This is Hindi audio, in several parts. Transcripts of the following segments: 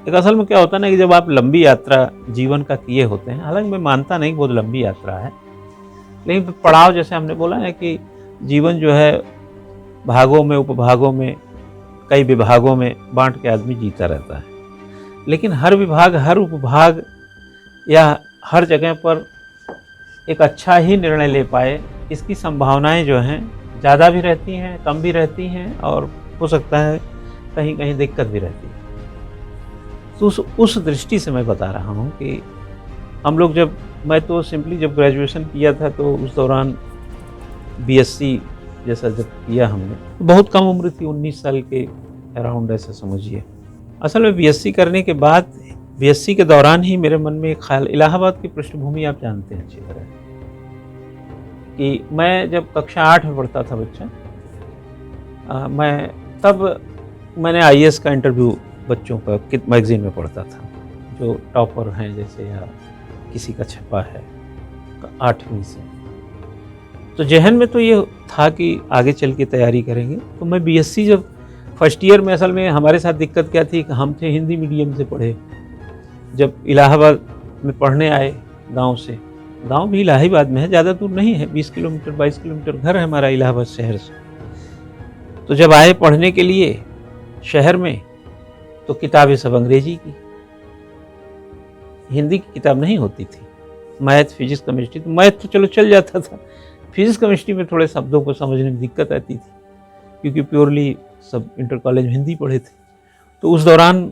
एक असल में क्या होता है ना कि जब आप लंबी यात्रा जीवन का किए होते हैं, हालांकि मैं मानता नहीं बहुत लंबी यात्रा है, लेकिन पड़ाव जैसे हमने बोला है कि जीवन जो है भागों में, उपभागों में, कई विभागों में बांट के आदमी जीता रहता है। लेकिन हर विभाग, हर उपभाग या हर जगह पर एक अच्छा ही निर्णय ले पाए, इसकी संभावनाएं जो हैं ज़्यादा भी रहती हैं, कम भी रहती हैं, और हो सकता है कहीं कहीं दिक्कत भी रहती है। तो उस दृष्टि से मैं बता रहा हूँ कि हम लोग मैं तो सिंपली जब ग्रेजुएशन किया था तो उस दौरान बीएससी जैसा जब किया हमने, तो बहुत कम उम्र थी, 19 साल के अराउंड ऐसा समझिए। असल में बीएससी करने के बाद, बीएससी के दौरान ही मेरे मन में एक ख्याल, इलाहाबाद की पृष्ठभूमि आप जानते हैं अच्छी तरह, कि मैं जब कक्षा 8 में पढ़ता था बच्चा, मैंने आईएएस का इंटरव्यू बच्चों का मैगजीन में पढ़ता था, जो टॉपर हैं जैसे, या किसी का छपा है 8वीं से। तो जहन में तो ये था कि आगे चल के तैयारी करेंगे। तो मैं बीएससी जब फर्स्ट ईयर में, असल में हमारे साथ दिक्कत क्या थी कि हम थे हिंदी मीडियम से पढ़े। जब इलाहाबाद में पढ़ने आए गांव से, गांव भी इलाहाबाद में है, ज़्यादा दूर नहीं है, 20 किलोमीटर 22 किलोमीटर घर है हमारा इलाहाबाद शहर से। तो जब आए पढ़ने के लिए शहर में, तो किताबें सब अंग्रेजी की, हिंदी की किताब नहीं होती थी। मैथ, फिजिक्स, केमिस्ट्री, तो मैथ तो चलो चल जाता था, फिजिक्स केमिस्ट्री में थोड़े शब्दों को समझने में दिक्कत आती थी, क्योंकि प्योरली सब इंटर कॉलेज में हिंदी पढ़े थे। तो उस दौरान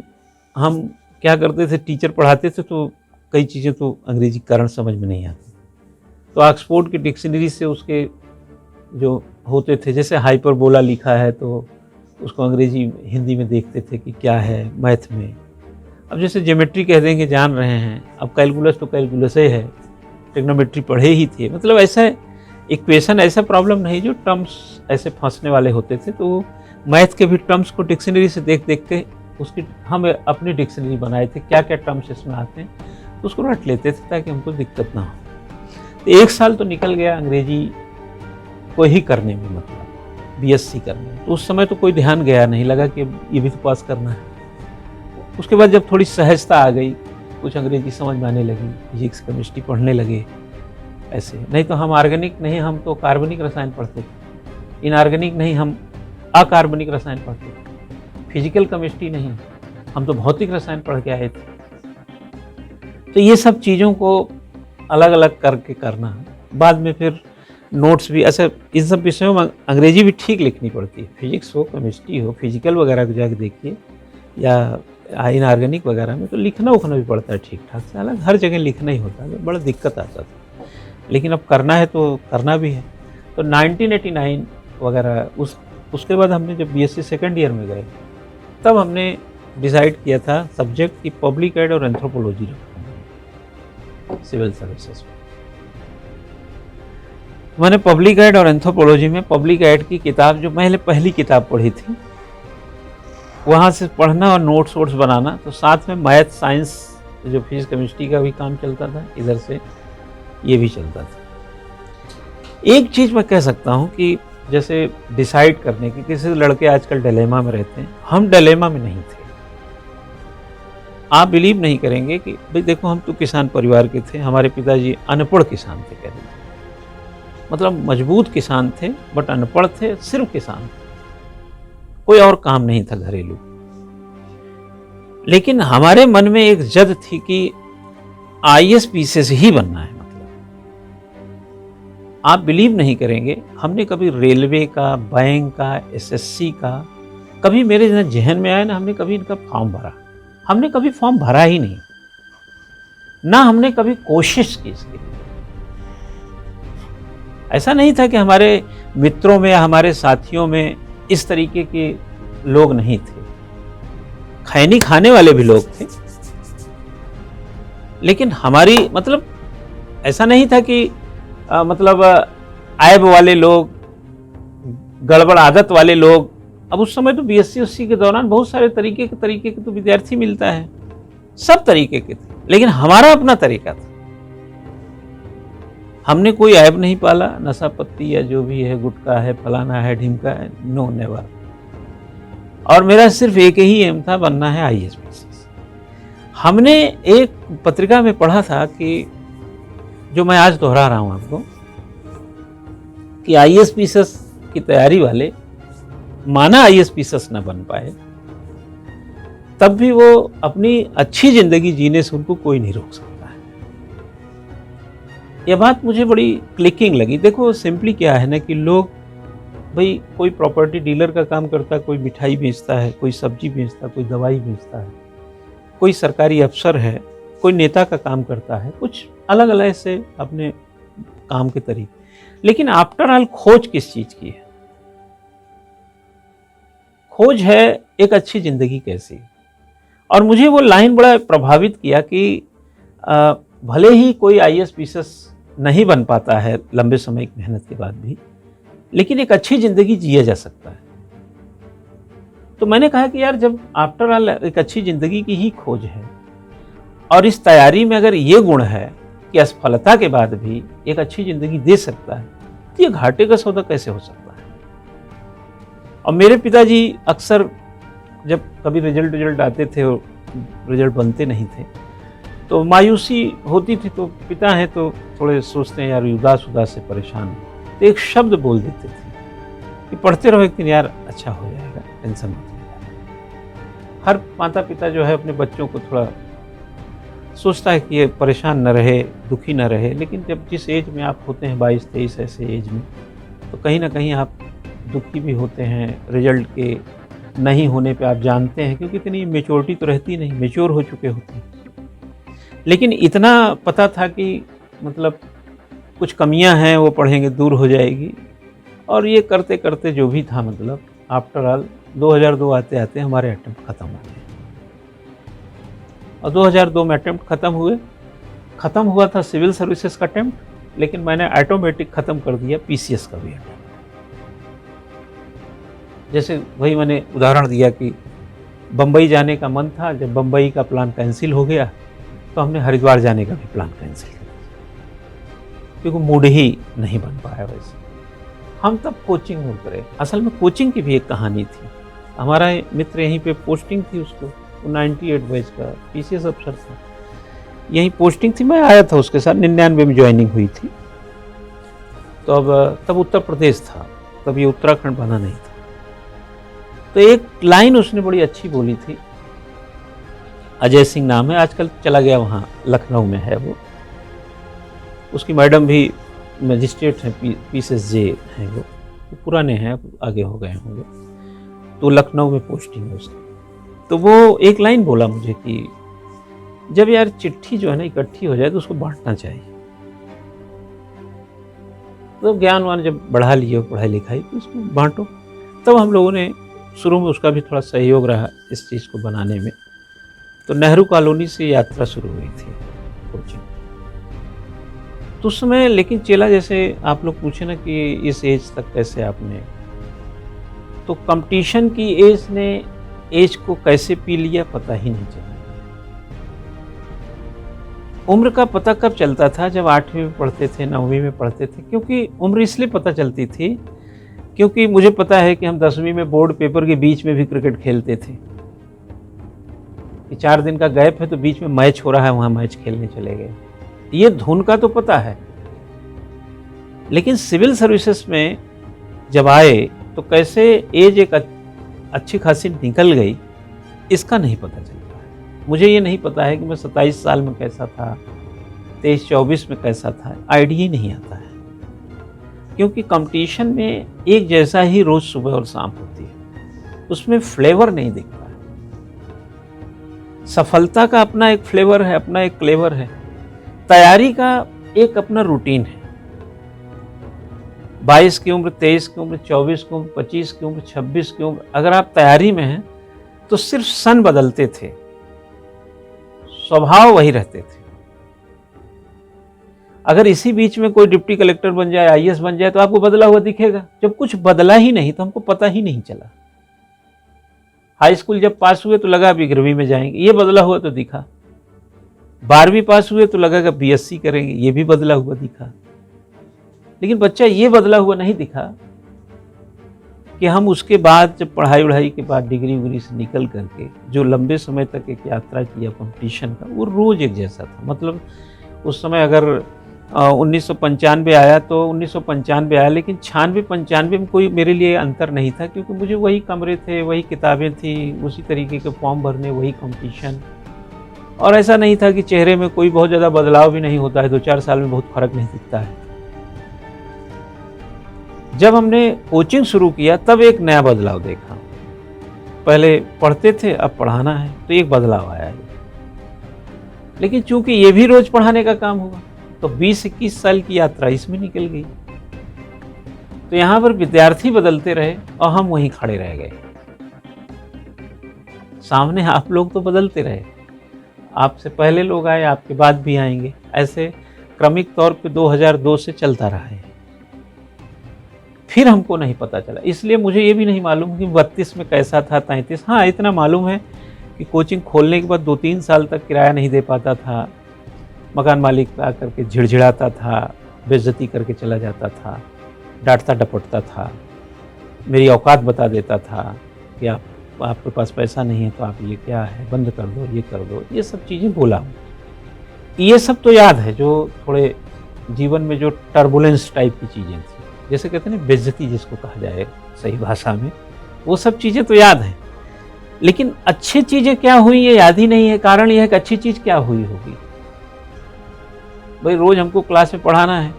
हम क्या करते थे, टीचर पढ़ाते थे तो कई चीज़ें तो अंग्रेजी कारण समझ में नहीं आती, तो ऑक्सफोर्ड की डिक्शनरी से उसके जो होते थे, जैसे हाइपरबोला लिखा है तो उसको अंग्रेजी हिंदी में देखते थे कि क्या है। मैथ में अब जैसे ज्योमेट्री कह देंगे, जान रहे हैं, अब कैलकुलस तो कैलकुलस ही है, ट्रिग्नोमेट्री पढ़े ही थे, मतलब ऐसा इक्वेशन, ऐसा प्रॉब्लम नहीं जो टर्म्स ऐसे फंसने वाले होते थे। तो मैथ के भी टर्म्स को डिक्शनरी से देख देख के उसकी हम अपनी डिक्शनरी बनाए थे, क्या क्या टर्म्स इसमें आते हैं, तो उसको रट लेते थे ताकि हमको दिक्कत ना हो। तो 1 साल तो निकल गया अंग्रेजी को ही करने में, मतलब बीएससी करने में। तो उस समय तो कोई ध्यान गया नहीं, लगा कि ये भी तो पास करना है। उसके बाद जब थोड़ी सहजता आ गई, कुछ अंग्रेजी समझ में आने लगी, फिजिक्स केमिस्ट्री पढ़ने लगे ऐसे। नहीं तो हम ऑर्गेनिक नहीं, हम तो कार्बनिक रसायन पढ़ते थे, इनऑर्गेनिक नहीं, हम अकार्बनिक रसायन पढ़ते थे, फिजिकल केमिस्ट्री नहीं, हम तो भौतिक रसायन पढ़ के आए थे। तो ये सब चीज़ों को अलग अलग करके करना है। बाद में फिर नोट्स भी ऐसे, इन सब विषयों में अंग्रेजी भी ठीक लिखनी पड़ती है, फिजिक्स हो, केमिस्ट्री हो, फिजिकल वगैरह को जाके देखिए, या इनऑर्गेनिक वगैरह में तो लिखना उखना भी पड़ता है ठीक ठाक से। हालांकि हर जगह लिखना ही होता है, बड़ा दिक्कत आता था, लेकिन अब करना है तो करना भी है। तो 1989 वगैरह उसके बाद हमने जब बीएससी सेकेंड ईयर में गए, तब हमने डिसाइड किया था सब्जेक्ट की पब्लिक एड और एंथ्रोपोलॉजी रखूँगा सिविल सर्विसेज में। मैंने पब्लिक एड और एंथ्रोपोलॉजी में पब्लिक एड की किताब, जो मैंने पहली किताब पढ़ी थी, वहाँ से पढ़ना और नोट्स वोट्स बनाना, तो साथ में मैथ, साइंस, जो फिजिक्स केमिस्ट्री का भी काम चलता था, इधर से ये भी चलता था। एक चीज़ मैं कह सकता हूँ कि जैसे डिसाइड करने की, किसी लड़के आजकल डिलेमा में रहते हैं, हम डिलेमा में नहीं थे। आप बिलीव नहीं करेंगे कि भाई देखो, हम तो किसान परिवार के थे, हमारे पिताजी अनपढ़ किसान थे, कह रहे मतलब मजबूत किसान थे बट अनपढ़ थे, सिर्फ किसान, कोई और काम नहीं था घरेलू। लेकिन हमारे मन में एक जद थी कि आईएएस पीसीएस ही बनना है। मतलब आप बिलीव नहीं करेंगे, हमने कभी रेलवे का, बैंक का, एसएससी का, कभी मेरे जहन में आया ना, हमने कभी इनका फॉर्म भरा, हमने कभी फॉर्म भरा ही नहीं, ना हमने कभी कोशिश की इसके लिए। ऐसा नहीं था कि हमारे मित्रों में या हमारे साथियों में इस तरीके के लोग नहीं थे, खैनी खाने वाले भी लोग थे, लेकिन हमारी मतलब ऐसा नहीं था कि मतलब ऐब वाले लोग, गड़बड़ आदत वाले लोग। अब उस समय तो बीएससी के दौरान बहुत सारे तरीके के तो विद्यार्थी मिलता है, सब तरीके के थे, लेकिन हमारा अपना तरीका था। हमने कोई ऐब नहीं पाला, नशा पत्ती या जो भी है, गुटखा है, फलाना है, ढिमका है, नो नेवर। और मेरा सिर्फ एक ही एम था, बनना है आईएएस पीसीएस। हमने एक पत्रिका में पढ़ा था कि जो मैं आज दोहरा रहा हूं आपको कि आईएएस की तैयारी वाले माना आईएएस न बन पाए तब भी वो अपनी अच्छी जिंदगी जीने से उनको कोई नहीं रोक सकता है। यह बात मुझे बड़ी क्लिकिंग लगी। देखो सिंपली क्या है ना कि लोग भाई कोई प्रॉपर्टी डीलर का काम करता है, कोई मिठाई बेचता है, कोई सब्जी बेचता है, कोई दवाई बेचता है, कोई सरकारी अफसर है, कोई नेता का काम करता है, कुछ अलग अलग से अपने काम के तरीके। लेकिन आफ्टर ऑल खोज किस चीज की है? खोज है एक अच्छी जिंदगी कैसी। और मुझे वो लाइन बड़ा प्रभावित किया कि भले ही कोई आईएएस नहीं बन पाता है लंबे समय की मेहनत के बाद भी, लेकिन एक अच्छी जिंदगी जिया जा सकता है। तो मैंने कहा कि यार जब आफ्टर ऑल एक अच्छी जिंदगी की ही खोज है और इस तैयारी में अगर ये गुण है कि असफलता के बाद भी एक अच्छी जिंदगी दे सकता है, तो ये घाटे का सौदा कैसे हो सकता है? और मेरे पिताजी अक्सर जब कभी रिजल्ट आते थे और रिजल्ट बनते नहीं थे तो मायूसी होती थी, तो पिता हैं तो थोड़े सोचते हैं यार उदास से परेशान है, तो एक शब्द बोल देते थे कि पढ़ते रहो, एक दिन यार अच्छा हो जाएगा, टेंशन मत लीजिए। हर माता पिता जो है अपने बच्चों को थोड़ा सोचता है कि ये परेशान न रहे, दुखी न रहे, लेकिन जब जिस एज में आप होते हैं 22-23 ऐसे एज में, तो कहीं ना कहीं आप दुखी भी होते हैं। रिजल्ट के नहीं होने पे आप जानते हैं, क्योंकि इतनी मेच्योरिटी तो रहती नहीं, मेच्योर हो चुके होते हैं। लेकिन इतना पता था कि मतलब कुछ कमियां हैं वो पढ़ेंगे दूर हो जाएगी। और ये करते करते जो भी था मतलब आफ्टर ऑल 2002 आते आते हमारे अटेम्प्ट ख़त्म हो गए। और 2002 में अटेम्प्ट ख़त्म हुआ था सिविल सर्विसेज का अटेम्प्ट, लेकिन मैंने ऑटोमेटिक ख़त्म कर दिया पीसीएस का भी अटेम्प्ट। जैसे वही मैंने उदाहरण दिया कि बम्बई जाने का मन था, जब बम्बई का प्लान कैंसिल हो गया तो हमने हरिद्वार जाने का भी प्लान कैंसिल कर दिया, क्योंकि मूड ही नहीं बन पाया। वैसे हम तब कोचिंग में उतरे। असल में कोचिंग की भी एक कहानी थी। हमारा मित्र यहीं पे पोस्टिंग थी, उसको 98 बैच का पीसीएस अफसर था, यहीं पोस्टिंग थी। मैं आया था उसके साथ, 99 में ज्वाइनिंग हुई थी। तो अब तब उत्तर प्रदेश था, तब ये उत्तराखंड बना नहीं था। तो एक लाइन उसने बड़ी अच्छी बोली थी, अजय सिंह नाम है, आजकल चला गया वहाँ लखनऊ में है वो। उसकी मैडम भी मजिस्ट्रेट हैं, पीसीएस हैं वो पुराने हैं, आगे हो गए होंगे, तो लखनऊ में पोस्टिंग है उसकी। तो वो एक लाइन बोला मुझे कि जब यार चिट्ठी जो है ना इकट्ठी हो जाए तो उसको बांटना चाहिए। तो ज्ञानवान जब बढ़ा लिए पढ़ाई लिखाई तो उसको बांटो। तब हम लोगों ने शुरू में उसका भी थोड़ा सहयोग रहा इस चीज़ को बनाने में। तो नेहरू कॉलोनी से यात्रा शुरू हुई थी कोचिंग। तो उस समय लेकिन चेला, जैसे आप लोग पूछे ना कि इस एज तक कैसे आपने, तो कंपटीशन की एज ने एज को कैसे पी लिया पता ही नहीं चला। उम्र का पता कब चलता था? जब 8वीं में पढ़ते थे, 9वीं में पढ़ते थे। क्योंकि उम्र इसलिए पता चलती थी क्योंकि मुझे पता है कि हम 10वीं में बोर्ड पेपर के बीच में भी क्रिकेट खेलते थे कि 4 दिन का गैप है तो बीच में मैच हो रहा है, वहाँ मैच खेलने चले गए। ये धुन का तो पता है, लेकिन सिविल सर्विसेज में जब आए तो कैसे एज एक अच्छी खासी निकल गई इसका नहीं पता चलता है। मुझे ये नहीं पता है कि मैं 27 साल में कैसा था, 23-24 में कैसा था, आइडिया ही नहीं आता है। क्योंकि कंपटीशन में एक जैसा ही रोज सुबह और शाम होती है, उसमें फ्लेवर नहीं दिखता है। सफलता का अपना एक फ्लेवर है, अपना एक क्लेवर है। तैयारी का एक अपना रूटीन है। 22 की उम्र, 23 की उम्र, 24 की उम्र, 25 की उम्र, 26 की उम्र, अगर आप तैयारी में हैं तो सिर्फ सन बदलते थे, स्वभाव वही रहते थे। अगर इसी बीच में कोई डिप्टी कलेक्टर बन जाए, आईएएस बन जाए, तो आपको बदला हुआ दिखेगा। जब कुछ बदला ही नहीं तो हमको पता ही नहीं चला। हाई स्कूल जब पास हुए तो लगा अभी 11वीं में जाएंगे, ये बदला हुआ तो दिखा। 12वीं पास हुए तो लगा कि बीएससी करेंगे, ये भी बदला हुआ दिखा। लेकिन बच्चा ये बदला हुआ नहीं दिखा कि हम उसके बाद जब पढ़ाई वढ़ाई के बाद डिग्री उग्री से निकल करके जो लंबे समय तक एक यात्रा किया कंपटीशन का, वो रोज़ एक जैसा था। मतलब उस समय अगर 1995 आया तो 1995 आया, लेकिन 96-95 में कोई मेरे लिए अंतर नहीं था, क्योंकि मुझे वही कमरे थे, वही किताबें थी, उसी तरीके के फॉर्म भरने, वही कंपटीशन। और ऐसा नहीं था कि चेहरे में कोई बहुत ज़्यादा बदलाव भी नहीं होता है, 2-4 साल में बहुत फ़र्क नहीं दिखता है। जब हमने कोचिंग शुरू किया तब एक नया बदलाव देखा। पहले पढ़ते थे, अब पढ़ाना है, तो एक बदलाव आया है। लेकिन चूंकि ये भी रोज पढ़ाने का काम होगा, तो 20-21 साल की यात्रा इसमें निकल गई। तो यहाँ पर विद्यार्थी बदलते रहे और हम वहीं खड़े रह गए। सामने आप लोग तो बदलते रहे, आपसे पहले लोग आए, आपके बाद भी आएंगे, ऐसे क्रमिक तौर पे 2002 से चलता रहा है। फिर हमको नहीं पता चला, इसलिए मुझे ये भी नहीं मालूम कि 32 में कैसा था, 33। हाँ, इतना मालूम है कि कोचिंग खोलने के बाद 2-3 साल तक किराया नहीं दे पाता था, मकान मालिक आकर के झिड़झिड़ाता था, बेइज्जती करके चला जाता था, डांटता डपटता था, मेरी औकात बता देता था कि आपके पास पैसा नहीं है तो आप ये क्या है, बंद कर दो, ये कर दो, ये सब चीज़ें बोला। ये सब तो याद है, जो थोड़े जीवन में जो टर्बुलेंस टाइप की चीज़ें थी, जैसे कहते हैं ना बेइज्जती जिसको कहा जाए सही भाषा में, वो सब चीज़ें तो याद हैं। लेकिन अच्छी चीज़ें क्या हुई ये याद ही नहीं है। कारण यह है कि अच्छी चीज़ क्या हुई होगी। भाई रोज़ हमको क्लास में पढ़ाना है,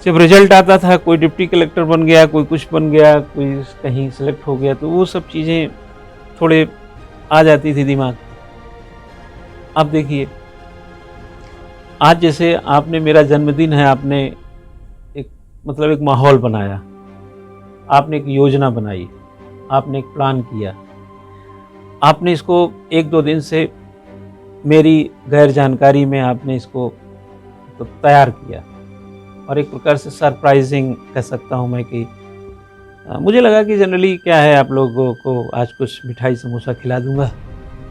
सिर्फ रिजल्ट आता था, कोई डिप्टी कलेक्टर बन गया, कोई कुछ बन गया, कोई कहीं सेलेक्ट हो गया, तो वो सब चीज़ें थोड़े आ जाती थी दिमाग। अब देखिए, आज जैसे आपने, मेरा जन्मदिन है, आपने एक माहौल बनाया, आपने एक योजना बनाई, आपने एक प्लान किया, आपने इसको 1-2 दिन से मेरी गैर जानकारी में आपने इसको तो तैयार किया, और एक प्रकार से सरप्राइजिंग कह सकता हूँ मैं कि मुझे लगा कि जनरली क्या है, आप लोगों को आज कुछ मिठाई समोसा खिला दूंगा,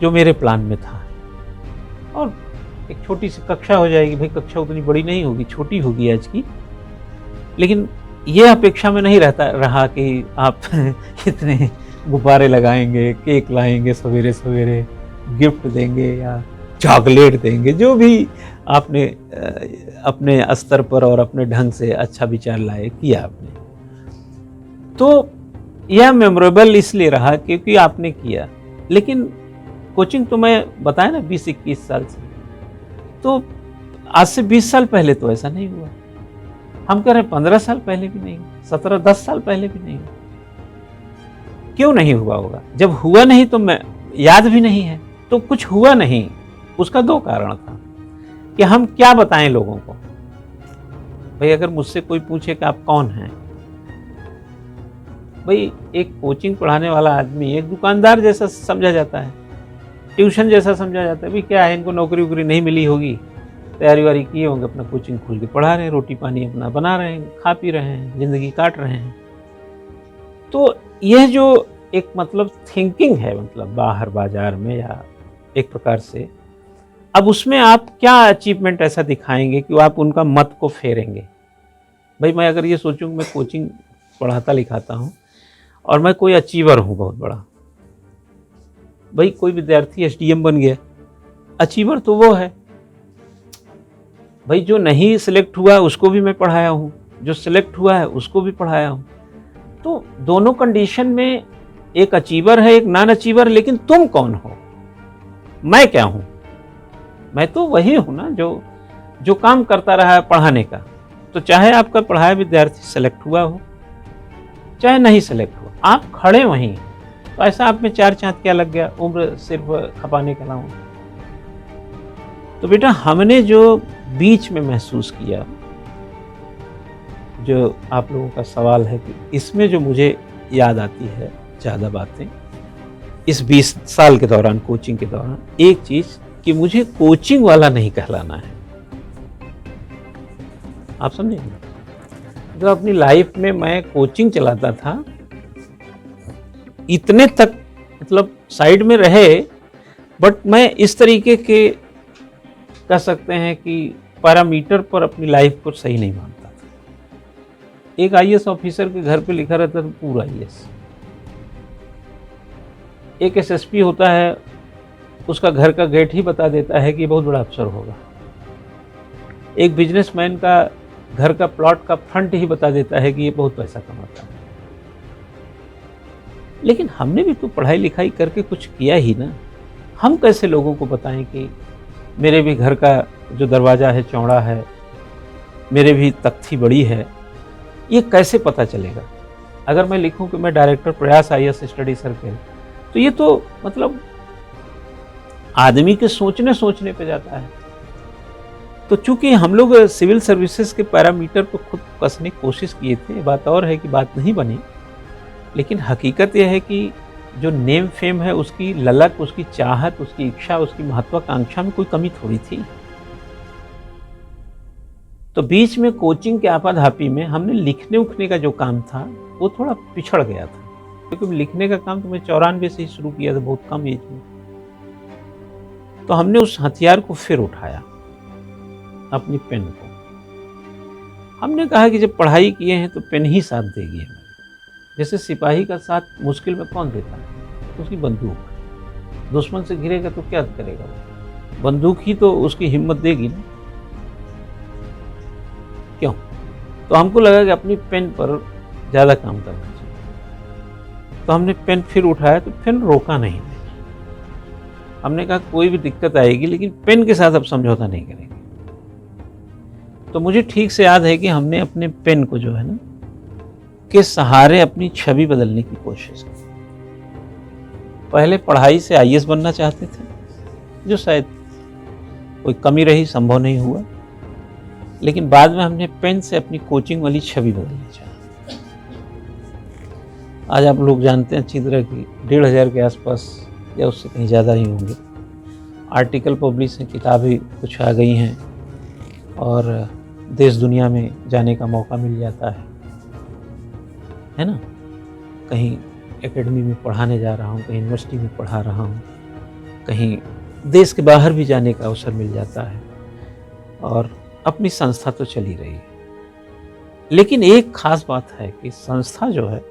जो मेरे प्लान में था, और एक छोटी सी कक्षा हो जाएगी। भाई कक्षा उतनी बड़ी नहीं होगी, छोटी होगी आज की, लेकिन ये अपेक्षा में नहीं रहा कि आप इतने गुब्बारे लगाएंगे, केक लाएंगे, सवेरे सवेरे गिफ्ट देंगे या चॉकलेट देंगे, जो भी आपने अपने स्तर पर और अपने ढंग से अच्छा विचार लाए किया आपने। तो यह मेमोरेबल इसलिए रहा क्योंकि आपने किया। लेकिन कोचिंग तो मैं बताया ना 20-21 साल से, तो आज से 20 साल पहले तो ऐसा नहीं हुआ। हम कह रहे 15 साल पहले भी नहीं, 17-10 साल पहले भी नहीं। क्यों नहीं हुआ होगा? जब हुआ नहीं तो मैं याद भी नहीं है, तो कुछ हुआ नहीं। उसका 2 कारण था कि हम क्या बताएं लोगों को। भाई अगर मुझसे कोई पूछे कि आप कौन हैं, भाई एक कोचिंग पढ़ाने वाला आदमी एक दुकानदार जैसा समझा जाता है, ट्यूशन जैसा समझा जाता है। भाई क्या है, इनको नौकरी वोकरी नहीं मिली होगी, तैयारी वारी किए होंगे, अपना कोचिंग खोल के पढ़ा रहे हैं, रोटी पानी अपना बना रहे हैं, खा पी रहे हैं, जिंदगी काट रहे हैं। तो यह जो एक थिंकिंग है, बाहर बाजार में, या एक प्रकार से, अब उसमें आप क्या अचीवमेंट ऐसा दिखाएंगे कि आप उनका मत को फेरेंगे। भाई मैं अगर ये सोचूं मैं कोचिंग पढ़ाता लिखाता हूँ और मैं कोई अचीवर हूँ बहुत बड़ा, भाई कोई विद्यार्थी एसडीएम बन गया, अचीवर तो वो है। भाई जो नहीं सिलेक्ट हुआ उसको भी मैं पढ़ाया हूँ, जो सिलेक्ट हुआ है उसको भी पढ़ाया हूँ। तो दोनों कंडीशन में एक अचीवर है, एक नॉन अचीवर। लेकिन तुम कौन हो, मैं क्या हूँ? मैं तो वही हूँ ना जो काम करता रहा है पढ़ाने का। तो चाहे आपका पढ़ाया विद्यार्थी सेलेक्ट हुआ हो, चाहे नहीं सेलेक्ट हुआ, आप खड़े वहीं। तो ऐसा आप में 4 चांद क्या लग गया, उम्र सिर्फ खपाने के अलावा। तो बेटा हमने जो बीच में महसूस किया, जो आप लोगों का सवाल है कि इसमें जो मुझे याद आती है ज़्यादा बातें इस 20 साल के दौरान, कोचिंग के दौरान, एक चीज़ कि मुझे कोचिंग वाला नहीं कहलाना है। आप समझेंगे, जब अपनी लाइफ में मैं कोचिंग चलाता था, इतने तक साइड में रहे, बट मैं इस तरीके के कह सकते हैं कि पैरामीटर पर अपनी लाइफ को सही नहीं मानता था। एक आईएएस ऑफिसर के घर पे लिखा रहता था पूरा आईएएस। एक एसएसपी होता है, उसका घर का गेट ही बता देता है कि ये बहुत बड़ा अफसर होगा। एक बिजनेसमैन का घर का प्लॉट का फ्रंट ही बता देता है कि ये बहुत पैसा कमाता है। लेकिन हमने भी तो पढ़ाई लिखाई करके कुछ किया ही ना। हम कैसे लोगों को बताएं कि मेरे भी घर का जो दरवाज़ा है चौड़ा है, मेरे भी तख्ती बड़ी है, ये कैसे पता चलेगा? अगर मैं लिखूं कि मैं डायरेक्टर प्रयास आईएएस स्टडी सर्कल, तो ये तो मतलब आदमी के सोचने पे जाता है। तो चूंकि हम लोग सिविल सर्विसेज के पैरामीटर पर खुद कसने की कोशिश किए थे, बात और है कि बात नहीं बनी, लेकिन हकीकत यह है कि जो नेम फेम है, उसकी ललक, उसकी चाहत, उसकी इच्छा, उसकी महत्वाकांक्षा में कोई कमी थोड़ी थी। तो बीच में कोचिंग के आपाधापी में हमने लिखने उखने का जो काम था वो थोड़ा पिछड़ गया था, क्योंकि लिखने का काम तो मैं 94 से ही शुरू किया था, बहुत कम एज में। तो हमने उस हथियार को फिर उठाया, अपनी पेन को। हमने कहा कि जब पढ़ाई किए हैं तो पेन ही साथ देगी हमें। जैसे सिपाही का साथ मुश्किल में कौन देता है? उसकी बंदूक। दुश्मन से घिरेगा तो क्या करेगा वो? बंदूक ही तो उसकी हिम्मत देगी ना। क्यों? तो हमको लगा कि अपनी पेन पर ज़्यादा काम करना चाहिए। तो हमने पेन फिर उठाया, तो पेन रोका नहीं। हमने कहा कोई भी दिक्कत आएगी लेकिन पेन के साथ अब समझौता नहीं करेंगे। तो मुझे ठीक से याद है कि हमने अपने पेन को जो है ना के सहारे अपनी छवि बदलने की कोशिश की। पहले पढ़ाई से आईएएस बनना चाहते थे, जो शायद कोई कमी रही, संभव नहीं हुआ। लेकिन बाद में हमने पेन से अपनी कोचिंग वाली छवि बदलनी चाहिए। आज आप लोग जानते हैं अच्छी तरह की 1500 के आसपास या उससे कहीं ज़्यादा ही होंगे आर्टिकल पब्लिश हैं, किताबें कुछ आ गई हैं और देश दुनिया में जाने का मौका मिल जाता है ना। कहीं एकेडमी में पढ़ाने जा रहा हूँ, कहीं यूनिवर्सिटी में पढ़ा रहा हूँ, कहीं देश के बाहर भी जाने का अवसर मिल जाता है और अपनी संस्था तो चली रही है। लेकिन एक खास बात है कि संस्था जो है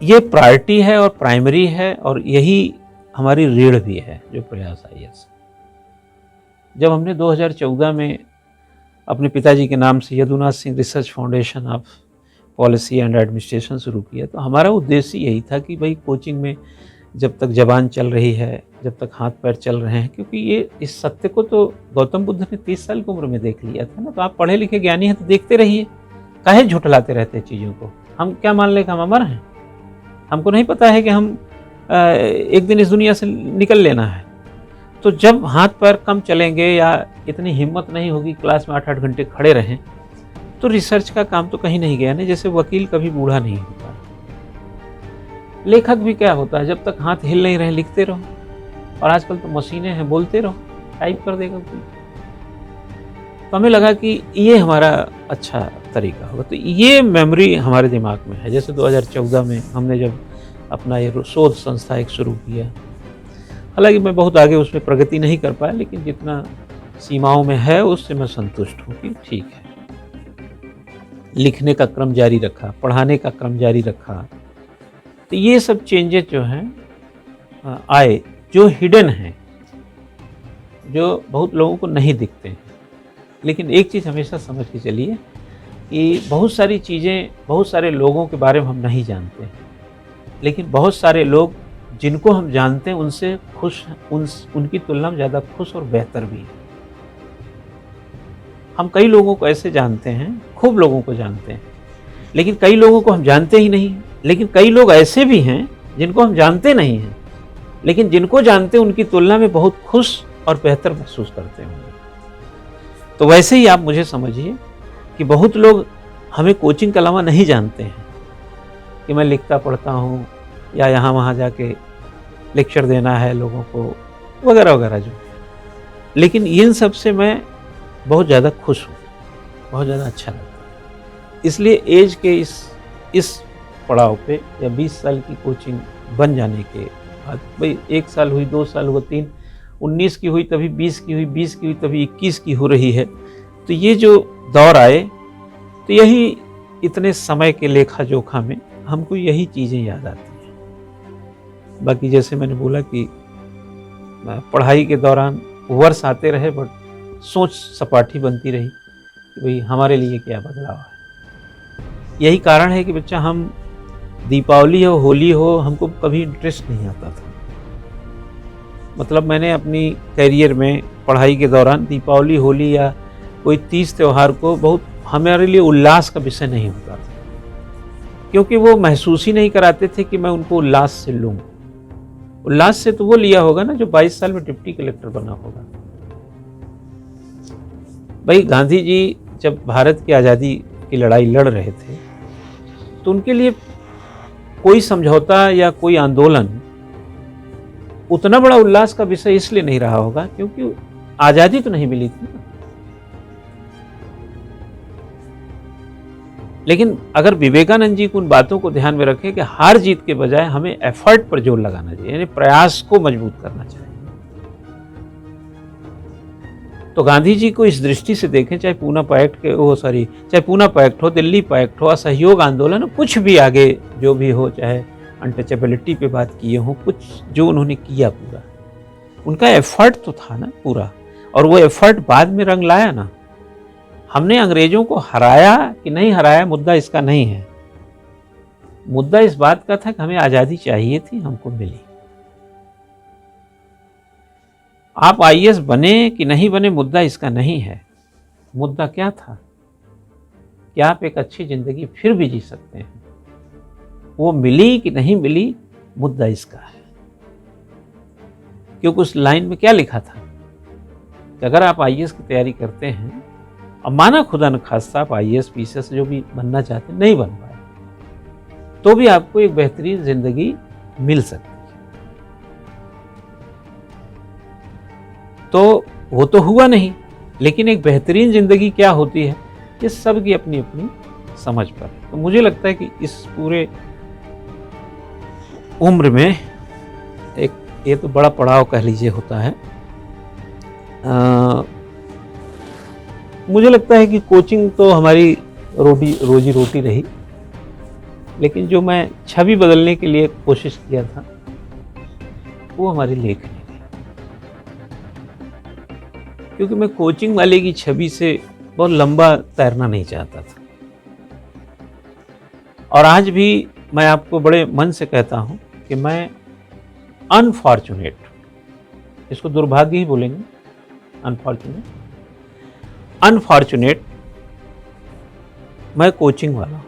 ये प्रायोरिटी है और प्राइमरी है, और यही हमारी रीढ़ भी है जो प्रयास आईएएस। जब हमने 2014 में अपने पिताजी के नाम से Yadunath Singh research foundation of policy and administration शुरू किया, तो हमारा उद्देश्य यही था कि भाई कोचिंग में जब तक जबान चल रही है, जब तक हाथ पैर चल रहे हैं, क्योंकि ये इस सत्य को तो गौतम बुद्ध ने 30 साल की उम्र में देख लिया था ना। तो आप पढ़े लिखे ज्ञानी हैं तो देखते रहिए, काहे झुठलाते रहते हैं चीज़ों को। हम क्या मान लें कि हम अमर हैं? हमको नहीं पता है कि हम एक दिन इस दुनिया से निकल लेना है। तो जब हाथ पैर कम चलेंगे या इतनी हिम्मत नहीं होगी क्लास में 8-8 घंटे खड़े रहें, तो रिसर्च का काम तो कहीं नहीं गया ना। जैसे वकील कभी बूढ़ा नहीं होता, लेखक भी क्या होता है, जब तक हाथ हिल नहीं रहे लिखते रहो। और आजकल तो मशीनें हैं, बोलते रहो, टाइप कर देगा कोई। तो हमें लगा कि ये हमारा अच्छा तरीका होगा। तो ये मेमोरी हमारे दिमाग में है। जैसे 2014 में हमने जब अपना ये शोध संस्था एक शुरू किया, हालांकि मैं बहुत आगे उसमें प्रगति नहीं कर पाया, लेकिन जितना सीमाओं में है उससे मैं संतुष्ट हूँ कि ठीक है। लिखने का क्रम जारी रखा, पढ़ाने का क्रम जारी रखा। तो ये सब चेंजेस जो हैं आए, जो हिडन हैं, जो बहुत लोगों को नहीं दिखते हैं। लेकिन एक चीज़ हमेशा समझ के चलिए कि बहुत सारी चीज़ें, बहुत सारे लोगों के बारे में हम नहीं जानते हैं, लेकिन बहुत सारे लोग जिनको हम जानते हैं उनसे खुश, उनकी तुलना में ज़्यादा खुश और बेहतर भी है। हम कई लोगों को ऐसे जानते हैं, खूब लोगों को जानते हैं, लेकिन कई लोगों को हम जानते ही नहीं हैं। लेकिन कई लोग ऐसे भी हैं जिनको हम जानते नहीं हैं, लेकिन जिनको जानते हैं उनकी तुलना में बहुत खुश और बेहतर महसूस करते होंगे। तो वैसे ही आप मुझे समझिए कि बहुत लोग हमें कोचिंग के अलावा नहीं जानते हैं कि मैं लिखता पढ़ता हूँ या यहाँ वहाँ जाके लेक्चर देना है लोगों को, वगैरह वगैरह जो। लेकिन इन सब से मैं बहुत ज़्यादा खुश हूँ, बहुत ज़्यादा अच्छा लगता है। इसलिए एज के इस पड़ाव पे या 20 साल की कोचिंग बन जाने के बाद, भाई 1 साल हुई, 2 साल हुआ, 3, 19 की हुई तभी 20 की हुई, 20 की हुई तभी 21 की हो रही है। तो ये जो दौर आए, तो यही इतने समय के लेखा जोखा में हमको यही चीज़ें याद आती हैं। बाकी जैसे मैंने बोला कि पढ़ाई के दौरान वर्ष आते रहे बट सोच सपाटी बनती रही कि भाई हमारे लिए क्या बदलाव है। यही कारण है कि बच्चा हम दीपावली हो होली हो हमको कभी इंटरेस्ट नहीं आता था। मतलब मैंने अपनी करियर में पढ़ाई के दौरान दीपावली होली या कोई तीज त्यौहार को बहुत हमारे लिए उल्लास का विषय नहीं होता था, क्योंकि वो महसूस ही नहीं कराते थे कि मैं उनको उल्लास से लूँ। उल्लास से तो वो लिया होगा ना जो 22 साल में डिप्टी कलेक्टर बना होगा। भाई गांधी जी जब भारत की आज़ादी की लड़ाई लड़ रहे थे तो उनके लिए कोई समझौता या कोई आंदोलन उतना बड़ा उल्लास का विषय इसलिए नहीं रहा होगा क्योंकि आज़ादी तो नहीं मिली थी ना। लेकिन अगर विवेकानंद जी को उन बातों को ध्यान में रखें कि हार जीत के बजाय हमें एफर्ट पर जोर लगाना चाहिए, यानी प्रयास को मजबूत करना चाहिए, तो गांधी जी को इस दृष्टि से देखें, चाहे पूना पैक्ट चाहे पूना पैक्ट हो, दिल्ली पैक्ट हो, असहयोग आंदोलन, कुछ भी आगे जो भी हो, चाहे अनटचेबिलिटी पे बात किए हो, कुछ जो उन्होंने किया पूरा उनका एफर्ट तो था ना पूरा, और वो एफर्ट बाद में रंग लाया ना। हमने अंग्रेजों को हराया कि नहीं हराया मुद्दा इसका नहीं है, मुद्दा इस बात का था कि हमें आज़ादी चाहिए थी, हमको मिली। आप आईएएस बने कि नहीं बने मुद्दा इसका नहीं है, मुद्दा क्या था कि आप एक अच्छी जिंदगी फिर भी जी सकते हैं, वो मिली कि नहीं मिली मुद्दा इसका है। क्योंकि उस लाइन में क्या लिखा था कि अगर आप आईएएस की तैयारी करते हैं, अब माना खुदा न खास्ता आप आईएएस पीसीएस जो भी बनना चाहते नहीं बन पाए, तो भी आपको एक बेहतरीन जिंदगी मिल सकती है। तो वो तो हुआ नहीं, लेकिन एक बेहतरीन जिंदगी क्या होती है ये सबकी अपनी अपनी समझ पर है। तो मुझे लगता है कि इस पूरे उम्र में एक ये तो बड़ा पड़ाव कह लीजिए होता है। मुझे लगता है कि कोचिंग तो हमारी रोजी रोटी रही, लेकिन जो मैं छवि बदलने के लिए कोशिश किया था वो हमारी लेखनी थी, क्योंकि मैं कोचिंग वाले की छवि से बहुत लंबा तैरना नहीं चाहता था। और आज भी मैं आपको बड़े मन से कहता हूं कि मैं अनफॉर्चुनेट, इसको दुर्भाग्य ही बोलेंगे, अनफॉर्चुनेट मैं कोचिंग वाला हूं,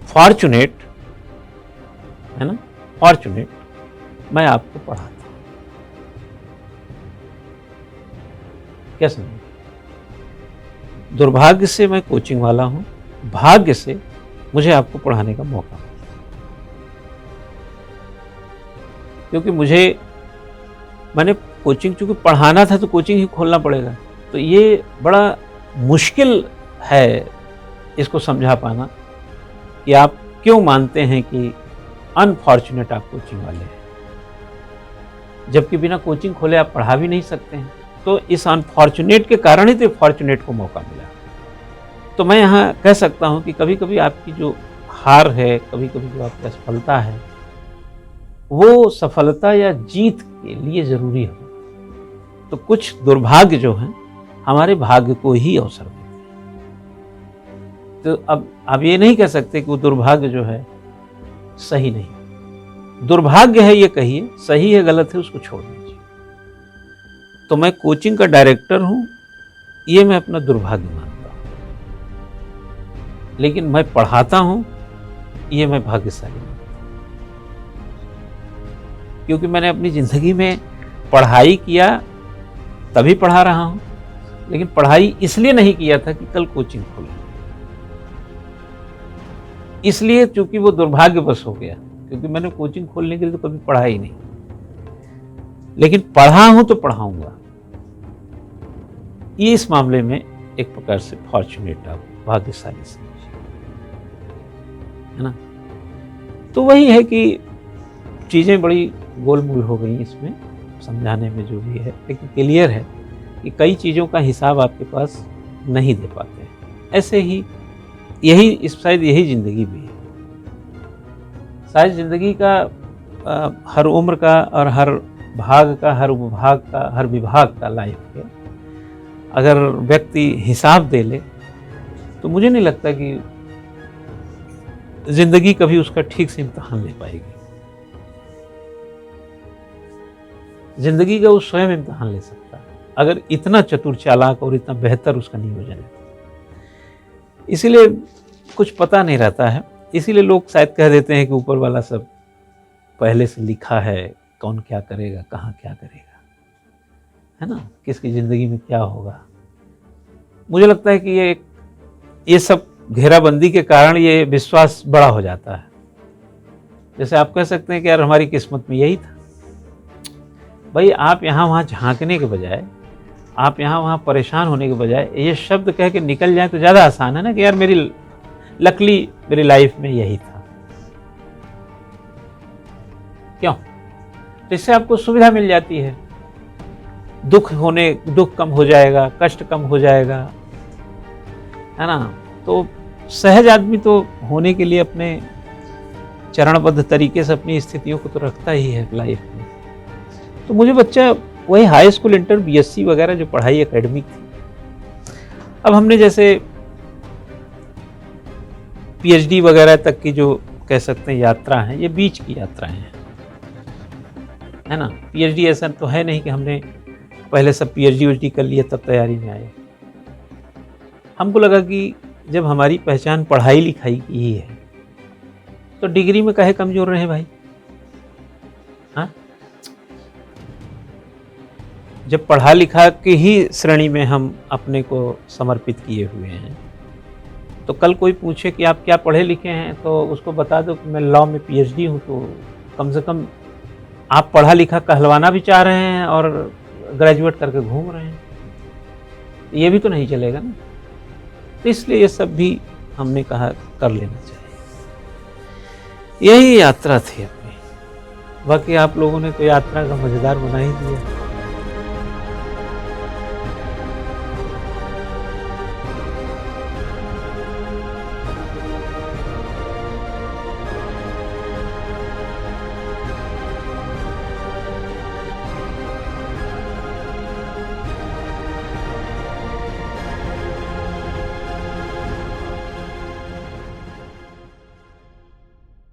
फॉर्चुनेट है ना, फॉर्चुनेट मैं आपको पढ़ाता हूं। क्या समझे? दुर्भाग्य से मैं कोचिंग वाला हूं, भाग्य से मुझे आपको पढ़ाने का मौका मिला, क्योंकि मैंने कोचिंग चूंकि पढ़ाना था तो कोचिंग ही खोलना पड़ेगा। तो ये बड़ा मुश्किल है इसको समझा पाना कि आप क्यों मानते हैं कि अनफॉर्चुनेट आप कोचिंग वाले हैं, जबकि बिना कोचिंग खोले आप पढ़ा भी नहीं सकते हैं। तो इस अनफॉर्चुनेट के कारण ही तो फॉर्चुनेट को मौका मिला। तो मैं यहाँ कह सकता हूँ कि कभी कभी आपकी जो हार है, कभी कभी जो आपकी असफलता है, वो सफलता या जीत के लिए जरूरी हो। तो कुछ दुर्भाग्य जो है हमारे भाग्य को ही अवसर देते हैं। तो अब आप ये नहीं कह सकते कि वो दुर्भाग्य जो है सही नहीं, दुर्भाग्य है ये कहिए, सही है गलत है उसको छोड़ दीजिए। तो मैं कोचिंग का डायरेक्टर हूं, ये मैं अपना दुर्भाग्य मानता हूं, लेकिन मैं पढ़ाता हूं ये मैं भाग्यशाली मानता हूं, क्योंकि मैंने अपनी जिंदगी में पढ़ाई किया तभी पढ़ा रहा हूं, लेकिन पढ़ाई इसलिए नहीं किया था कि कल कोचिंग खोलूं, इसलिए चूंकि वो दुर्भाग्यवश हो गया, क्योंकि मैंने कोचिंग खोलने के लिए तो कभी पढ़ा ही नहीं, लेकिन पढ़ा हूं तो पढ़ाऊंगा। ये इस मामले में एक प्रकार से फॉर्चुनेट आप भाग्यशाली समझिए, है ना। तो वही है कि चीजें बड़ी गोलमोल हो गई इसमें समझाने में जो भी है, लेकिन क्लियर है कि कई चीज़ों का हिसाब आपके पास नहीं दे पाते हैं। ऐसे ही यही शायद यही ज़िंदगी भी है। शायद ज़िंदगी का हर उम्र का और हर भाग का, हर उपभाग का, हर विभाग का लाइफ के अगर व्यक्ति हिसाब दे ले तो मुझे नहीं लगता कि ज़िंदगी कभी उसका ठीक से इम्तिहान ले पाएगी। ज़िंदगी का वो स्वयं इम्तिहान ले सकता है अगर इतना चतुर चालाक और इतना बेहतर उसका नियोजन है। इसीलिए कुछ पता नहीं रहता है, इसीलिए लोग शायद कह देते हैं कि ऊपर वाला सब पहले से लिखा है, कौन क्या करेगा, कहाँ क्या करेगा, है ना, किसकी ज़िंदगी में क्या होगा। मुझे लगता है कि ये सब घेराबंदी के कारण ये विश्वास बड़ा हो जाता है। जैसे आप कह सकते हैं कि यार हमारी किस्मत में यही था। भाई आप यहाँ वहाँ झांकने के बजाय, आप यहाँ वहाँ परेशान होने के बजाय ये शब्द कह के निकल जाए तो ज़्यादा आसान है ना कि यार लकली मेरी लाइफ में यही था। क्यों? तो इससे आपको सुविधा मिल जाती है, दुख कम हो जाएगा, कष्ट कम हो जाएगा, है ना। तो सहज आदमी तो होने के लिए अपने चरणबद्ध तरीके से अपनी स्थितियों को तो रखता ही है लाइफ में। तो मुझे बच्चा वही हाई स्कूल, इंटर, बीएससी वगैरह जो पढ़ाई एकेडमिक थी, अब हमने जैसे पीएचडी वगैरह तक की जो कह सकते हैं यात्रा है, ये बीच की यात्राएं हैं, है ना। पीएचडी ऐसा तो है नहीं कि हमने पहले सब पीएचडी कर लिया तब तैयारी में आए। हमको लगा कि जब हमारी पहचान पढ़ाई लिखाई की ही है तो डिग्री में काहे कमजोर रहे भाई। हाँ, जब पढ़ा लिखा की ही श्रेणी में हम अपने को समर्पित किए हुए हैं तो कल कोई पूछे कि आप क्या पढ़े लिखे हैं तो उसको बता दो कि मैं लॉ में पीएचडी हूँ। तो कम से कम आप पढ़ा लिखा कहलवाना भी चाह रहे हैं और ग्रेजुएट करके घूम रहे हैं, ये भी तो नहीं चलेगा ना। तो इसलिए ये सब भी हमने कहा कर लेना चाहिए। यही यात्रा थी अपनी। बाकी आप लोगों ने तो यात्रा का मज़ेदार बना ही दिया।